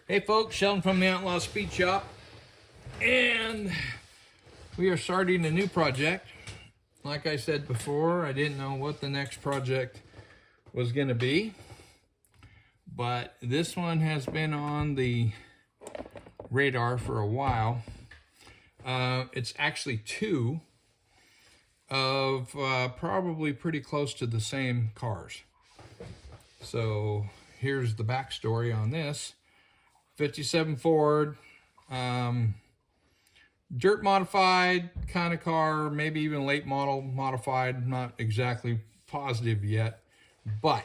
Hey folks, Sheldon from the Outlaw Speed Shop, and we are starting a new project. Like I said before, I didn't know what the next project was going to be, but this one has been on the radar for a while. It's actually two of probably pretty close to the same cars. So here's the backstory on this. 57 Ford, dirt modified kind of car, maybe even late model modified, not exactly positive yet, but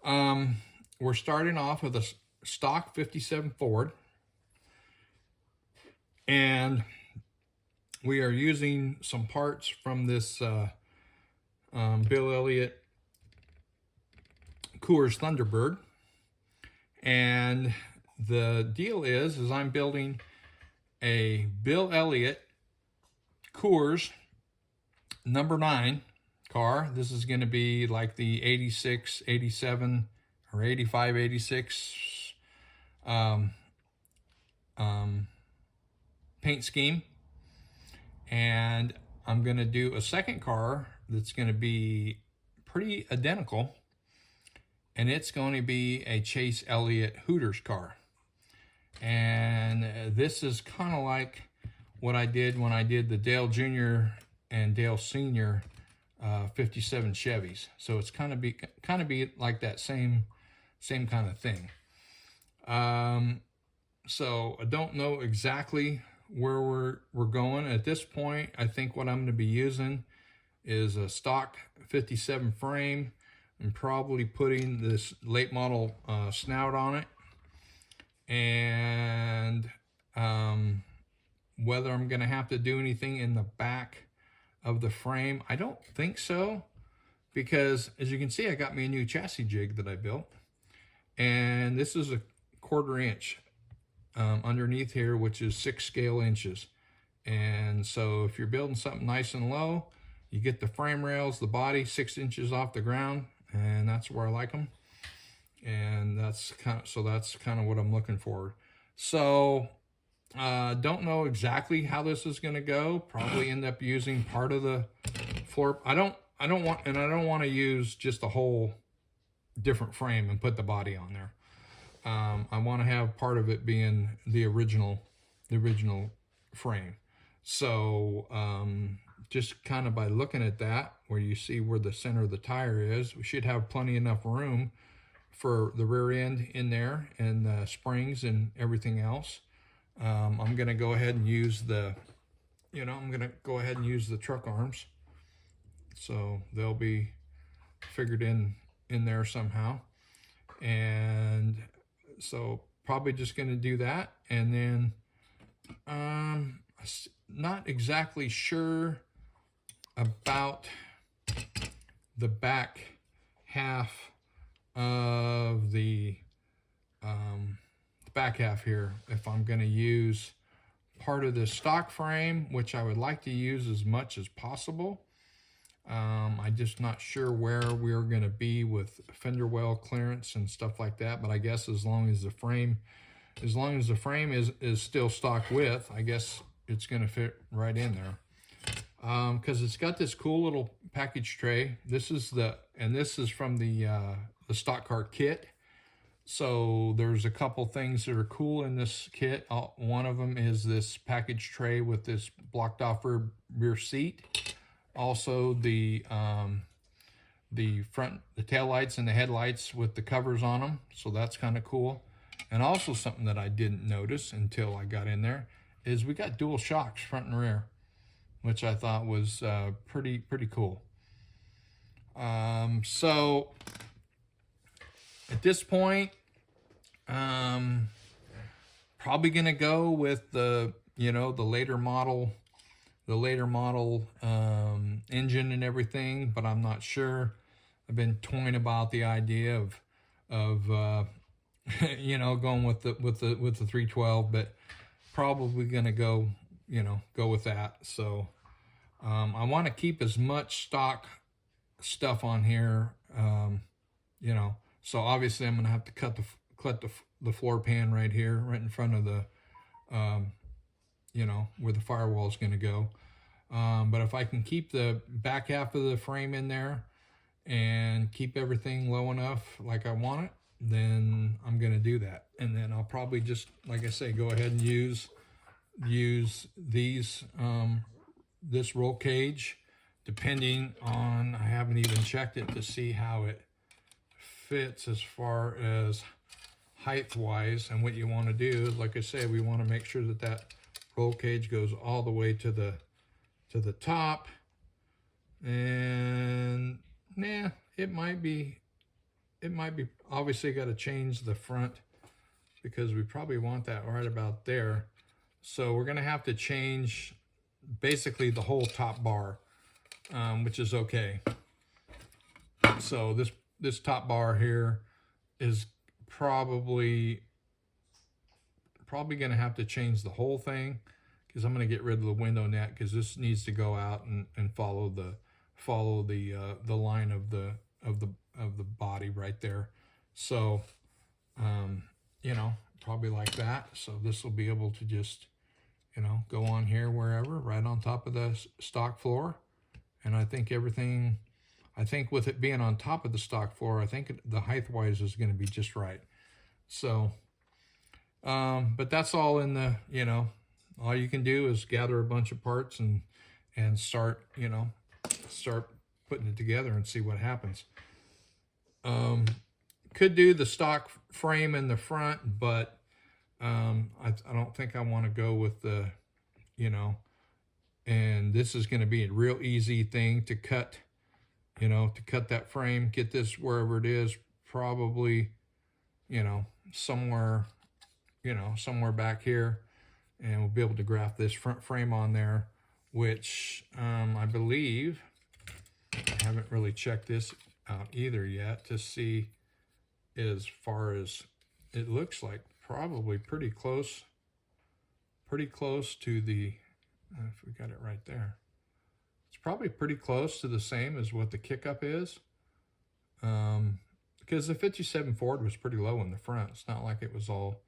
we're starting off with a stock 57 Ford, and we are using some parts from this Bill Elliott Coors Thunderbird. And the deal is I'm building a Bill Elliott Coors number 9 car. This is going to be like the 86, 87, or 85, 86 paint scheme. And I'm going to do a second car that's going to be pretty identical. And it's going to be a Chase Elliott Hooters car. And this is kind of like what I did when I did the Dale Jr. and Dale Sr. 57 Chevys. So it's kind of be like that same kind of thing. So I don't know exactly where we're going at this point. I think what I'm going to be using is a stock 57 frame, and probably putting this late model snout on it. And whether I'm going to have to do anything in the back of the frame, I don't think so, because as you can see, I got me a new chassis jig that I built, and this is a 1/4 inch underneath here, which is 6 scale inches. And so if you're building something nice and low, you get the frame rails, the body 6 inches off the ground, and that's where I like them. And that's kind of what I'm looking for. So don't know exactly how this is going to go. Probably end up using part of the floor. I don't want to use just a whole different frame and put the body on there. I want to have part of it being the original frame. So just kind of by looking at that, where you see where the center of the tire is, we should have plenty enough room for the rear end in there, and the springs and everything else. I'm going to go ahead and use the truck arms, so they'll be figured in there somehow. And so probably just going to do that. And then not exactly sure about the back half of the back half here, if I'm going to use part of this stock frame, which I would like to use as much as possible. I'm just not sure where we're going to be with fender well clearance and stuff like that, but I guess as long as the frame is still stock width, I guess it's going to fit right in there. Because it's got this cool little package tray. This is from the stock car kit. So there's a couple things that are cool in this kit. One of them is this package tray with this blocked off rear seat. Also the tail lights and the headlights with the covers on them. So that's kind of cool. And also something that I didn't notice until I got in there is we got dual shocks front and rear, which I thought was pretty cool. So at this point, probably gonna go with the later model engine and everything, but I'm not sure. I've been toying about the idea of going with the 312, but probably gonna go with that. So I want to keep as much stock stuff on here, so obviously I'm gonna have to cut the floor pan right here, right in front of the, you know, where the firewall is going to go. But if I can keep the back half of the frame in there and keep everything low enough like I want it, then I'm going to do that. And then I'll probably just, like I say, go ahead and use these, this roll cage, depending on, I haven't even checked it to see how it fits as far as height wise. And what you want to do is, like I say, we want to make sure that that roll cage goes all the way to the top. And nah, it might be obviously got to change the front, because we probably want that right about there. So we're going to have to change basically the whole top bar, which is okay. So this top bar here is probably going to have to change the whole thing, because I'm going to get rid of the window net, because this needs to go out and follow the line of the body right there. So you know, probably like that. So this will be able to just, you know, go on here wherever, right on top of the stock floor. And I think everything, I think with it being on top of the stock floor, I think the height wise is going to be just right. So but that's all in the, you know, all you can do is gather a bunch of parts and start, you know, start putting it together and see what happens. Could do the stock frame in the front, but I don't think I want to go with the, you know, and this is going to be a real easy thing to cut, you know, to cut that frame, get this wherever it is, probably, you know, somewhere back here, and we'll be able to graft this front frame on there, which I believe, I haven't really checked this out either yet to see as far as, it looks like probably pretty close to the, if we got it right there, it's probably pretty close to the same as what the kick-up is, because the 57 Ford was pretty low in the front. It's not like it was all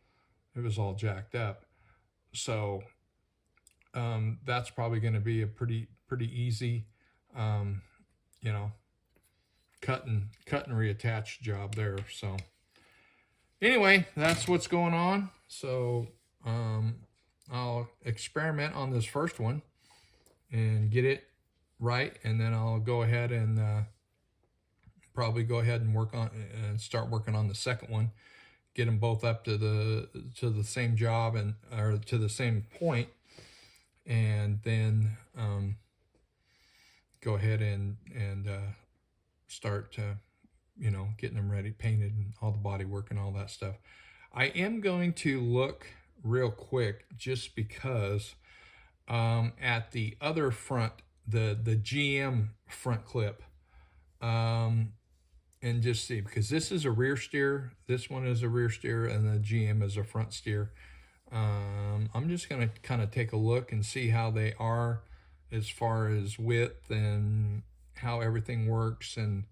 jacked up. So that's probably going to be a pretty easy, you know, cut and reattach job there. So anyway, that's what's going on. So I'll experiment on this first one and get it right, and then I'll go ahead and probably go ahead and work on and start working on the second one, get them both up to the same job, and or to the same point, and then go ahead and start you know, getting them ready, painted, and all the body work and all that stuff. I am going to look real quick, just because at the other front, the GM front clip, and just see, because this is a rear steer, this one is a rear steer, and the GM is a front steer. I'm just going to kind of take a look and see how they are as far as width and how everything works, and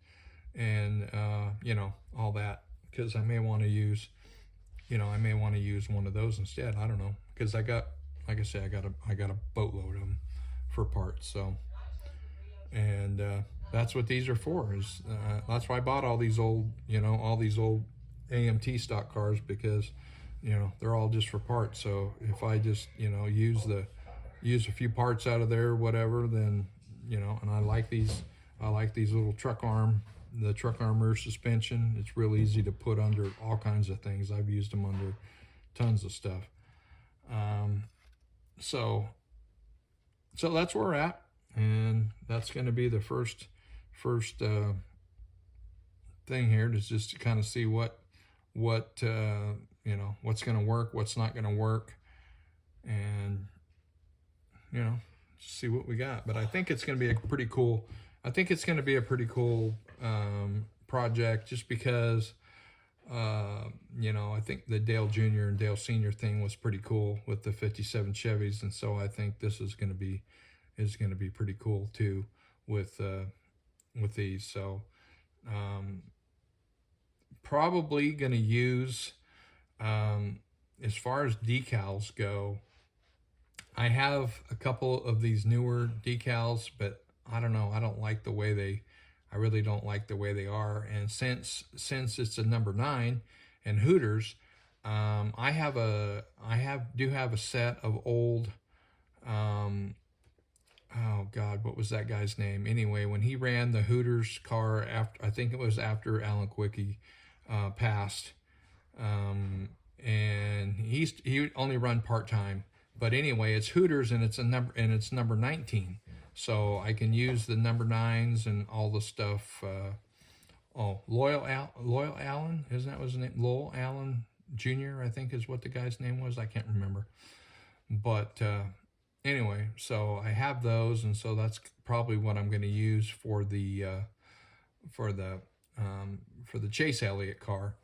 you know, all that, because I may want to use, you know, I may want to use one of those instead. I don't know, because I got, like I said, I got a boatload of them for parts. So, and that's what these are for, is that's why I bought all these old, you know, all these old AMT stock cars, because, you know, they're all just for parts. So if I just, you know, use a few parts out of there, whatever, then, you know, and I like these little truck arm, the truck arm rear suspension. It's real easy to put under all kinds of things. I've used them under tons of stuff. So that's where we're at, and that's going to be the first thing here, to just to kind of see what you know, what's going to work, what's not going to work, and, you know, see what we got. But I think it's going to be a pretty cool, project, just because, you know, I think the Dale Jr. and Dale Sr. thing was pretty cool with the 57 Chevys. And so I think this is going to be pretty cool too with these. So, probably going to use, As far as decals go, I have a couple of these newer decals, but I don't know. I don't like the way I really don't like the way they are. And since it's a number 9 and Hooters, do have a set of old, oh God, what was that guy's name? Anyway, when he ran the Hooters car after, I think it was after Alan Quickie passed, and he only run part time. But anyway, it's Hooters and it's number 19. So I can use the number 9s and all the stuff. Loyal Allen, isn't that was his name? Lowell Allen Jr. I think is what the guy's name was. I can't remember. But anyway, so I have those, and so that's probably what I'm going to use for the Chase Elliott car.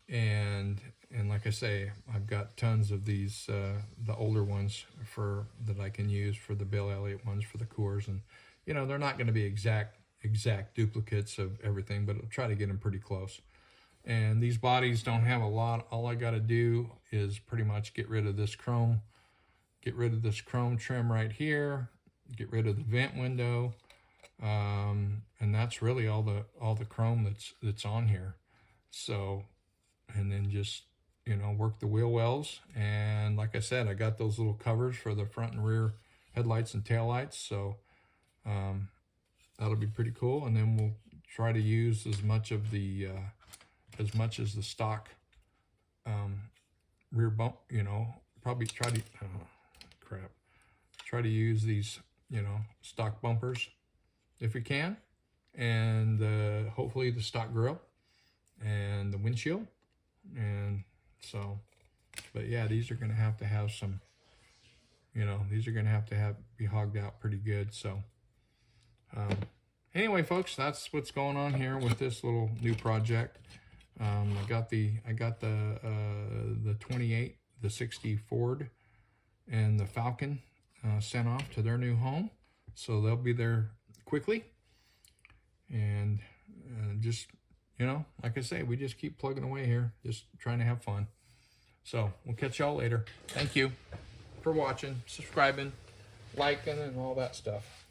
And like I say, I've got tons of these the older ones that I can use for the Bill Elliott ones for the Coors, and they're not going to be exact duplicates of everything, but I'll try to get them pretty close. And these bodies don't have a lot. All I got to do is pretty much get rid of this chrome trim right here, get rid of the vent window, and that's really all the chrome that's on here. So, and then just work the wheel wells. And like I said, I got those little covers for the front and rear headlights and taillights, so that'll be pretty cool. And then we'll try to use as much as the stock rear bump, probably try to use these stock bumpers if we can, and hopefully the stock grill and the windshield. And so, but yeah, these are going to have some, these are going to have be hogged out pretty good. So anyway, folks, that's what's going on here with this little new project. I got the 28, the 60 Ford and the Falcon sent off to their new home, so they'll be there quickly. And just like I say, we just keep plugging away here, just trying to have fun. So we'll catch y'all later. Thank you for watching, subscribing, liking, and all that stuff.